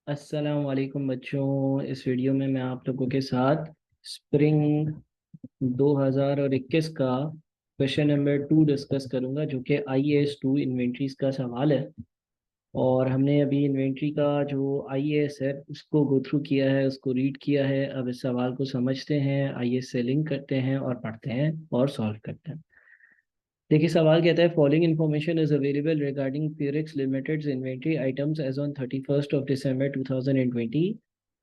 अस्सलाम वालेकुम बच्चों। इस वीडियो में मैं आप लोगों के साथ स्प्रिंग 2021 का क्वेश्चन नंबर 2 डिस्कस करूंगा, जो कि IAS 2 इन्वेंट्रीज का सवाल है। और हमने अभी इन्वेंट्री का जो IAS है उसको गो थ्रू किया है, उसको रीड किया है। अब इस सवाल को समझते हैं, IAS से लिंक करते हैं और पढ़ते हैं और सॉल्व करते हैं। देखिए, सवाल कहता है following information is available regarding Purix limited's inventory items as on 31 December 2020।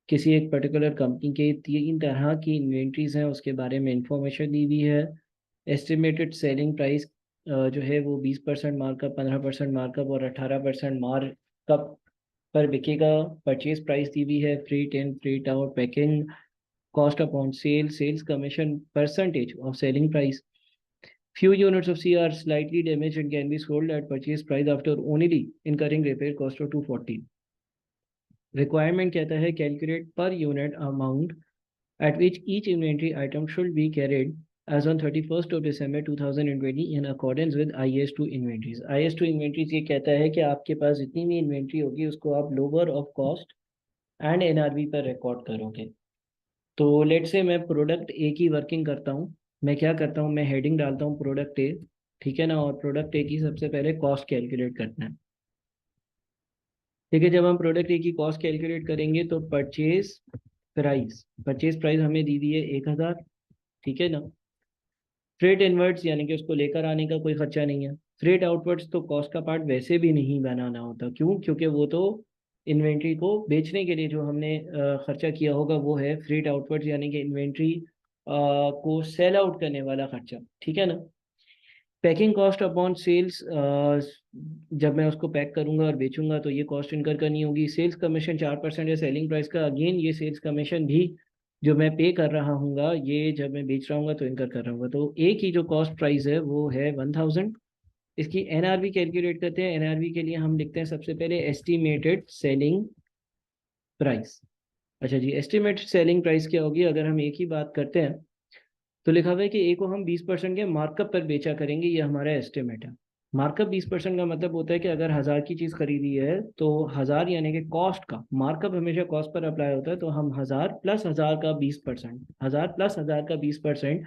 किसी एक पर्टिकुलर कंपनी के 3 तरह की इन्वेंट्रीज हैं, उसके बारे में इंफॉर्मेशन दी हुई है। एस्टिमेटेड सेलिंग प्राइस जो है वो 20% मार्कअप, 15% मार्कअप और 18% मार्कअप पर बिकेगा। परचेज प्राइस दी हुई है, freight in freight out, packing cost upon sale, sales commission percentage of selling price. Few units of C are slightly damaged and can be sold at purchase price after only incurring repair cost of 240. Requirement कहता है calculate per unit amount at which each inventory item should be carried as on 31st of December 2020 in accordance with IS2 inventories. IS2 inventories ये कहता है कि आपके पास जितनी भी inventory होगी उसको आप lower of cost and NRV पर रिकॉर्ड करोगे। तो लेट से मैं प्रोडक्ट ए की वर्किंग करता हूँ। मैं क्या करता हूँ, मैं हेडिंग डालता हूँ प्रोडक्ट ए, ठीक है ना। और प्रोडक्ट ए की सबसे पहले कॉस्ट कैलकुलेट करना है। ठीक है, जब हम प्रोडक्ट ए की कॉस्ट कैलकुलेट करेंगे तो परचेज प्राइस हमें दी हुई है 1000, ठीक है ना। फ्रेट इनवर्ड्स यानी कि उसको लेकर आने का कोई खर्चा नहीं है। फ्रेट आउटवर्ड्स तो कॉस्ट का पार्ट वैसे भी नहीं बनाना होता, क्यों? क्योंकि वो तो इन्वेंट्री को बेचने के लिए जो हमने खर्चा किया होगा वो है फ्रेट आउटवर्ड्स, यानी कि इन्वेंट्री को सेल आउट करने वाला खर्चा, ठीक है ना। पैकिंग कॉस्ट अपॉन सेल्स, जब मैं उसको पैक करूंगा और बेचूंगा तो ये कॉस्ट इनकर करनी होगी। सेल्स कमीशन 4% है सेलिंग प्राइस का, अगेन ये सेल्स कमीशन भी जो मैं पे कर रहा हूँ ये जब मैं बेच रहा हूँ तो इनकर कर रहा हूँ। तो एक ही जो कॉस्ट प्राइस है वो है 1000। इसकी NRV कैलकुलेट करते हैं। NRV के लिए हम लिखते हैं सबसे पहले एस्टिमेटेड सेलिंग प्राइस। अच्छा जी, एस्टिमेटेड सेलिंग प्राइस क्या होगी? अगर हम एक ही बात करते हैं तो लिखा हुआ है कि ए को हम 20% के मार्कअप पर बेचा करेंगे, ये हमारा एस्टिमेट है। मार्कअप 20% का मतलब होता है कि अगर 1000 की चीज खरीदी है तो 1000 यानी कि कॉस्ट का मार्कअप हमेशा कॉस्ट पर अप्लाई होता है। तो हम 1000 प्लस 1000 का 20%, 1000 प्लस 1000 का 20%,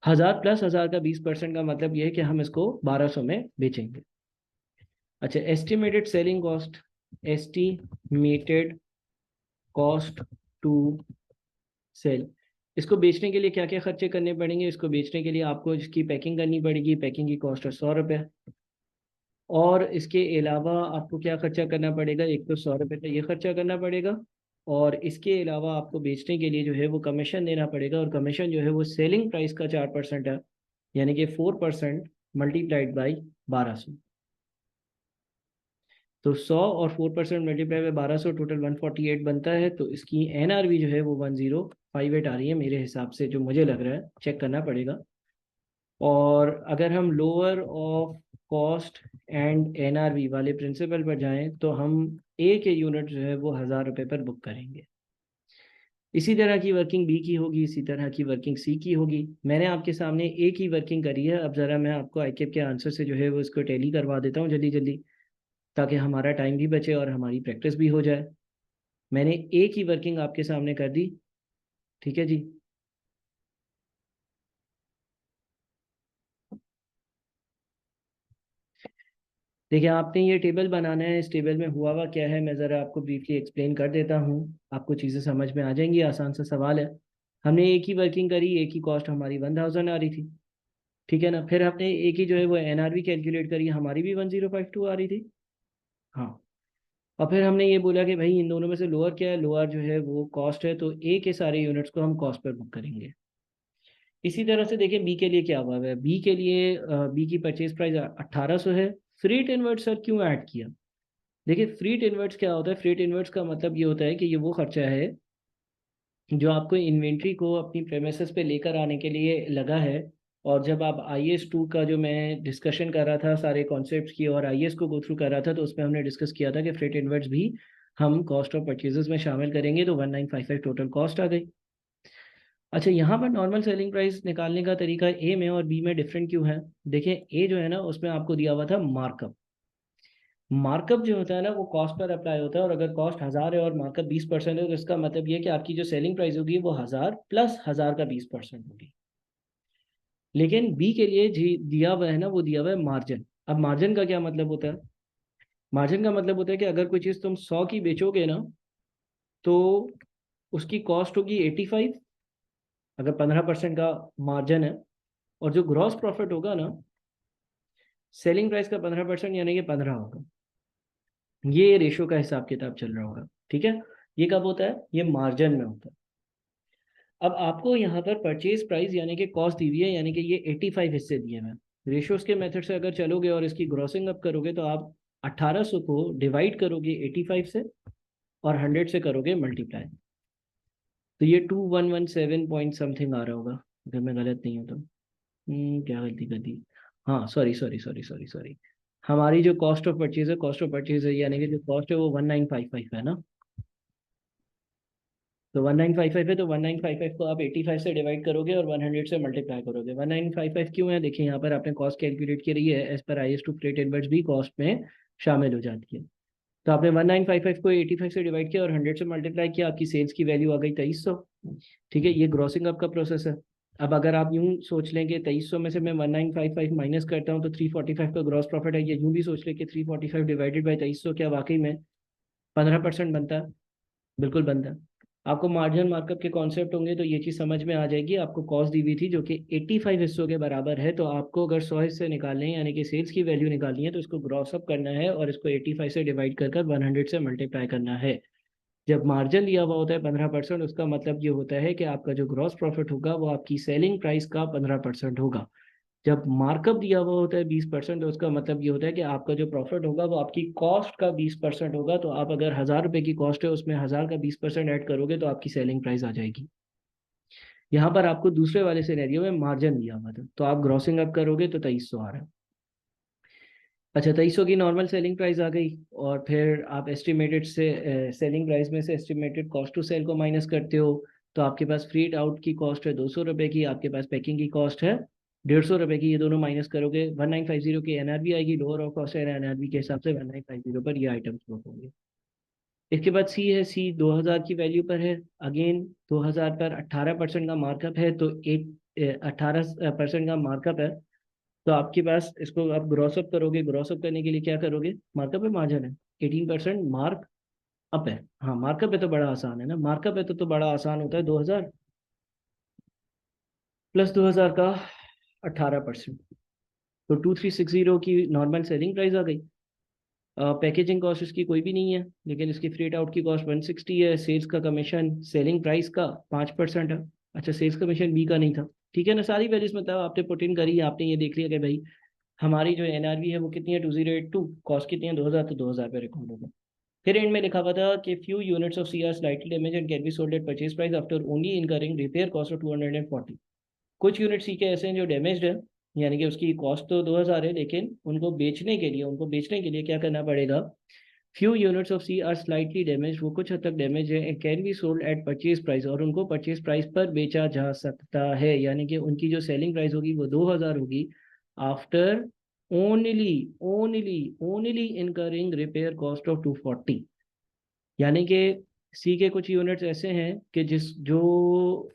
1000 प्लस 1000 का 20% का मतलब ये है कि हम इसको 1200 में बेचेंगे। अच्छा, estimated selling cost, estimated cost to sell. इसको बेचने के लिए क्या क्या खर्चे करने पड़ेंगे? इसको बेचने के लिए आपको इसकी पैकिंग करनी पड़ेगी, पैकिंग की कॉस्ट है 100 रुपये। और इसके अलावा आपको क्या खर्चा करना पड़ेगा? एक तो 100 रुपये का ये खर्चा करना पड़ेगा, और इसके अलावा आपको बेचने के लिए जो है वो कमीशन देना पड़ेगा। और कमीशन जो है वो सेलिंग प्राइस का 4% है, यानी कि 4% मल्टीप्लाइड बाई 1200। तो 100 और 4% मल्टीप्लाई बाई 1200 टोटल 148 बनता है। तो इसकी NRV जो है वो 1058 आ रही है मेरे हिसाब से, जो मुझे लग रहा है, चेक करना पड़ेगा। और अगर हम lower of cost and NRV वाले प्रिंसिपल पर जाएं तो हम ए के यूनिट जो है वो 1000 रुपये पर बुक करेंगे। इसी तरह की वर्किंग बी की होगी, इसी तरह की वर्किंग सी की होगी। मैंने आपके सामने ए की वर्किंग करी है। अब ज़रा मैं आपको आईकेप के आंसर से जो है वो इसको टैली करवा देता हूँ जल्दी जल्दी, ताकि हमारा टाइम भी बचे और हमारी प्रैक्टिस भी हो जाए। मैंने ए की वर्किंग आपके सामने कर दी, ठीक है जी। देखिए, आपने ये टेबल बनाना है। इस टेबल में हुआ हुआ क्या है मैं ज़रा आपको ब्रीफली एक्सप्लेन कर देता हूँ, आपको चीज़ें समझ में आ जाएंगी। आसान सा सवाल है। हमने एक ही वर्किंग करी, एक ही कॉस्ट हमारी 1000 आ रही थी, ठीक है ना। फिर हमने एक ही जो है वो NRV कैलकुलेट करी, हमारी भी 1052 आ रही थी। हाँ, और फिर हमने ये बोला कि भाई इन दोनों में से लोअर क्या है? लोअर जो है वो कॉस्ट है, तो ए के सारे यूनिट्स को हम कॉस्ट पर बुक करेंगे। इसी तरह से देखिए बी के लिए क्या हुआ है। बी के लिए बी की परचेज प्राइस 1800 है। फ्रीट इनवर्ट सर क्यों ऐड किया? देखिए, फ्रीट इनवर्ट्स क्या होता है? फ्रीट इनवर्ट्स का मतलब ये होता है कि ये वो खर्चा है जो आपको इन्वेंट्री को अपनी प्रेमिसेस पे लेकर आने के लिए लगा है। और जब आप IS2 का जो मैं डिस्कशन कर रहा था सारे कॉन्सेप्ट्स की, और IS को गो थ्रू कर रहा था, तो उसमें हमने डिस्कस किया था कि फ्रेट इनवर्ट्स भी हम कॉस्ट ऑफ परचेजेस में शामिल करेंगे। तो 1955 टोटल कॉस्ट आ गई। अच्छा, यहाँ पर नॉर्मल सेलिंग प्राइस निकालने का तरीका ए में और बी में डिफरेंट क्यों है? देखिए, ए जो है ना उसमें आपको दिया हुआ था मार्कअप। मार्कअप जो होता है ना वो कॉस्ट पर अप्लाई होता है, और अगर कॉस्ट 1000 है और मार्कअप 20% है तो इसका मतलब ये है कि आपकी जो सेलिंग प्राइस होगी वो 1000 प्लस 1000 का 20% होगी। लेकिन बी के लिए जी दिया हुआ है ना, वो दिया हुआ है मार्जिन। अब मार्जिन का क्या मतलब होता है? मार्जिन का मतलब होता है कि अगर कोई चीज़ तुम 100 की बेचोगे ना, तो उसकी कॉस्ट होगी 85, अगर 15% का मार्जिन है। और जो ग्रॉस प्रॉफिट होगा ना, सेलिंग प्राइस का 15% यानी कि 15 होगा। ये रेशो का हिसाब किताब चल रहा होगा, ठीक है। ये कब होता है? ये मार्जिन में होता है। अब आपको यहाँ पर परचेज प्राइस यानी कि कॉस्ट दी हुई है, यानी कि ये 85 हिस्से दिए हुए हैं। रेशोज के मेथड से अगर चलोगे और इसकी ग्रॉसिंग अप करोगे तो आप 1800 को डिवाइड करोगे 85 से और 100 से करोगे मल्टीप्लाई, तो ये 2117 पॉइंट समथिंग आ रहा होगा, अगर मैं गलत नहीं हूँ तो। क्या गलती कर दी? हाँ, sorry sorry sorry sorry sorry. हमारी जो कॉस्ट ऑफ परचेज है, कॉस्ट ऑफ परचेज है यानी कि जो कॉस्ट है वो 1955 है ना। तो 1955 है, तो 1955 को आप 85 से डिवाइड करोगे और 100 से मल्टीप्लाई करोगे। 1955 क्यों है? देखिए यहाँ पर आपने कॉस्ट कैलकुलेट की रही है एज पर I S two freight inwards भी कॉस्ट में शामिल हो जाती है। तो आपने 1955 को 85 से डिवाइड किया और 100 से मल्टीप्लाई किया, आपकी सेल्स की वैल्यू आ गई 2300। ठीक है, ये ग्रॉसिंग अप का प्रोसेस है। अब अगर आप यूं सोच लें कि 2300 में से मैं 1955 माइनस करता हूँ तो 345 का ग्रॉस प्रॉफिट है, ये यूं भी सोच लें कि 345 डिवाइडेड बाई 2300 क्या वाकई में 15% बनता है? बिल्कुल बनता है। आपको मार्जिनल मार्कअप के कॉन्सेप्ट होंगे तो ये चीज़ समझ में आ जाएगी। आपको कॉस्ट दी हुई थी जो कि 85 हिस्सों के बराबर है, तो आपको अगर 100 हिस्से निकालने हैं यानी कि सेल्स की वैल्यू निकालनी है तो इसको ग्रॉस अप करना है और इसको 85 से डिवाइड कर 100 से मल्टीप्लाई करना है। जब मार्जिन दिया हुआ होता है 15%, उसका मतलब ये होता है कि आपका जो ग्रॉस प्रॉफिट होगा वो आपकी सेलिंग प्राइस का 15% होगा। जब मार्कअप दिया हुआ होता है 20%, तो उसका मतलब ये होता है कि आपका जो प्रॉफिट होगा वो आपकी कॉस्ट का 20% होगा। तो आप अगर 1000 रुपये की कॉस्ट है उसमें 1000 का 20% ऐड करोगे तो आपकी सेलिंग प्राइस आ जाएगी। यहाँ पर आपको दूसरे वाले सिनेरियो में मार्जिन दिया हुआ था, तो आप ग्रॉसिंग अप करोगे तो 2300 आ रहा है। अच्छा, 2300 की नॉर्मल सेलिंग प्राइस आ गई, और फिर आप एस्टिमेटेड से सेलिंग प्राइस में से एस्टिमेटेड कॉस्ट टू सेल को माइनस करते हो। तो आपके पास फ्रीट आउट की कॉस्ट है 200 रुपये की, आपके पास पैकिंग की कॉस्ट है 150 रुपये की। ये दोनों माइनस करोगे 1950 की एनआरबी आएगी, लोअर ऑफ कॉस्ट है एनआरबी के हिसाब से 1950 पर ये आइटम्स बुक होंगे। इसके बाद सी है, सी 2000 की वैल्यू पर है। अगेन 2000 पर 18% का मार्कअप है, तो एक 18% का मार्कअप है। तो आपके पास इसको आप ग्रॉस अप करोगे, ग्रॉस अप करने के लिए क्या करोगे? मार्कअप है, मार्जिन है, 18% मार्क अप है। हाँ, मार्कअप है तो बड़ा आसान है ना, मार्कअप है तो बड़ा आसान होता है। 2000 प्लस 2000 का 18%, तो 2360 की नॉर्मल सेलिंग प्राइस आ गई। पैकेजिंग कॉस्ट इसकी कोई भी नहीं है, लेकिन इसकी फ्रेट आउट की कॉस्ट 160 है। सेल्स का कमीशन सेलिंग प्राइस का 5% है। अच्छा, सेल्स कमीशन बी का नहीं था। ठीक है ना, सारी वैल्यूज मतलब आपने पुट इन करी, आपने ये देख लिया कि भाई हमारी जो एनआरवी है वो कितनी है 2082, कॉस्ट कितनी है 2000, तो 2000 पे रिकॉर्ड होगा। फिर एंड में लिखा हुआ था कि few units of C R slightly damage and can be sold at purchase price after only incurring repair cost of 240। कुछ यूनिट सी के ऐसे हैं जो डैमेज्ड है, यानी कि उसकी कॉस्ट तो 2000 है, लेकिन उनको बेचने के लिए क्या करना पड़ेगा? Few units of C R slightly damage, वो कुछ हद तक डैमेज है, can be sold at purchase price, और उनको परचेज प्राइस पर बेचा जा सकता है, यानी कि उनकी जो सेलिंग प्राइस होगी वो 2000 होगी after only only only incurring repair cost of 240। यानी कि सी के कुछ यूनिट्स ऐसे हैं कि जिस जो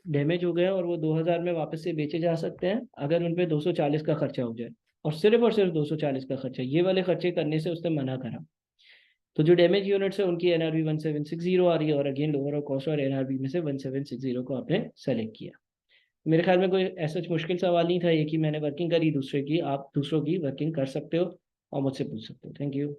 डैमेज हो गए हैं और वो 2000 में वापस से बेचे जा सकते हैं अगर उन पे 240 का खर्चा हो जाए, और सिर्फ 240 का खर्चा, ये वाले खर्चे करने से उसने मना करा। तो जो डैमेज यूनिट्स है उनकी एनआरबी 1760 आ रही है, और अगेन लोअर कॉस्ट और एनआरबी में से 1760 को आपने सेलेक्ट किया। मेरे ख्याल में कोई ऐसा मुश्किल सवाल नहीं था, एक ही मैंने वर्किंग करी, दूसरे की आप दूसरों की वर्किंग कर सकते हो और मुझसे पूछ सकते हो। Thank you.